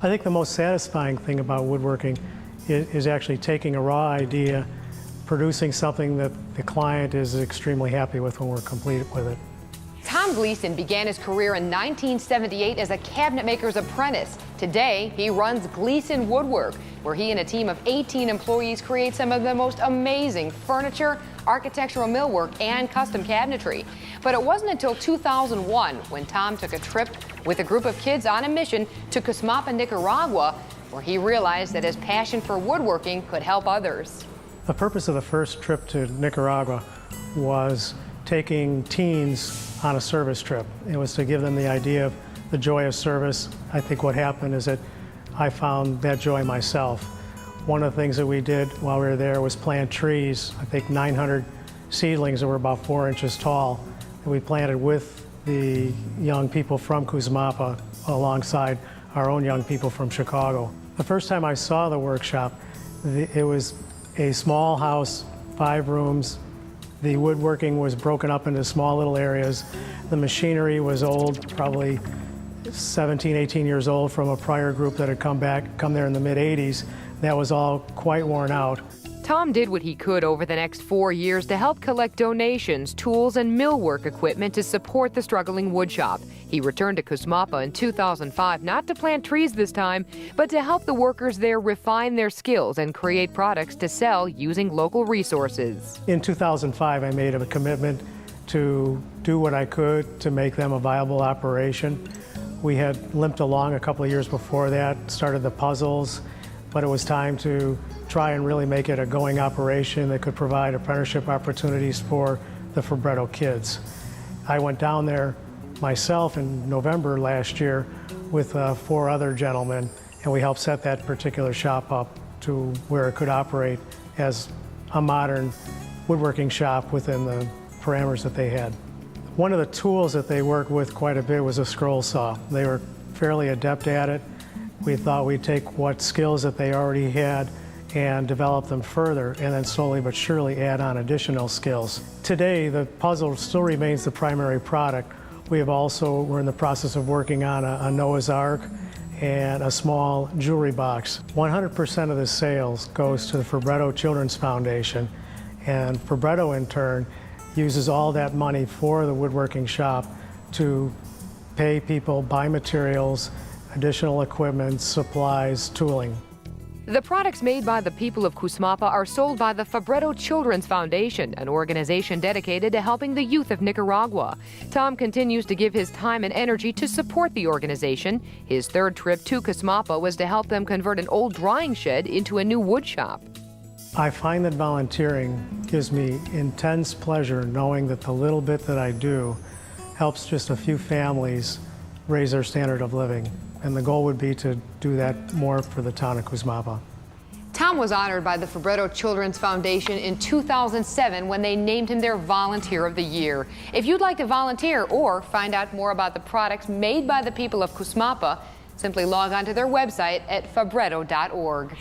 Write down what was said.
I think the most satisfying thing about woodworking is actually taking a raw idea, producing something that the client is extremely happy with when we're complete with it. Tom Gleason began his career in 1978 as a cabinet maker's apprentice. Today, he runs Gleason Woodwork, where he and a team of 18 employees create some of the most amazing furniture, architectural millwork, and custom cabinetry. But it wasn't until 2001 when Tom took a trip with a group of kids on a mission to Cusmapa, Nicaragua, where he realized that his passion for woodworking could help others. The purpose of the first trip to Nicaragua was taking teens on a service trip. It was to give them the idea of the joy of service. I think what happened is that I found that joy myself. One of the things that we did while we were there was plant trees. I think 900 seedlings that were about 4 inches tall that we planted with the young people from Cusmapa alongside our own young people from Chicago. The first time I saw the workshop, it was a small house, 5 rooms. The woodworking was broken up into small little areas. The machinery was old, probably 17, 18 years old from a prior group that had come there in the mid-'80s. That was all quite worn out. Tom did what he could over the next 4 years to help collect donations, tools, and millwork equipment to support the struggling woodshop. He returned to Cusmapa in 2005, not to plant trees this time, but to help the workers there refine their skills and create products to sell using local resources. In 2005, I made a commitment to do what I could to make them a viable operation. We had limped along a couple of years before that, started the puzzles, but it was time to try and really make it a going operation that could provide apprenticeship opportunities for the Fabretto kids. I went down there myself in November last year with 4 other gentlemen, and we helped set that particular shop up to where it could operate as a modern woodworking shop within the parameters that they had. One of the tools that they worked with quite a bit was a scroll saw. They were fairly adept at it. We thought we'd take what skills that they already had and develop them further, and then slowly but surely add on additional skills. Today, the puzzle still remains the primary product. We're in the process of working on a Noah's Ark and a small jewelry box. 100% of the sales goes to the Fabretto Children's Foundation, and Fabretto in turn uses all that money for the woodworking shop to pay people, buy materials, additional equipment, supplies, tooling. The products made by the people of Cusmapa are sold by the Fabretto Children's Foundation, an organization dedicated to helping the youth of Nicaragua. Tom continues to give his time and energy to support the organization. His third trip to Cusmapa was to help them convert an old drying shed into a new wood shop. I find that volunteering gives me intense pleasure knowing that the little bit that I do helps just a few families raise their standard of living. And the goal would be to do that more for the town of Cusmapa. Tom was honored by the Fabretto Children's Foundation in 2007 when they named him their Volunteer of the Year. If you'd like to volunteer or find out more about the products made by the people of Cusmapa, simply log on to their website at fabretto.org.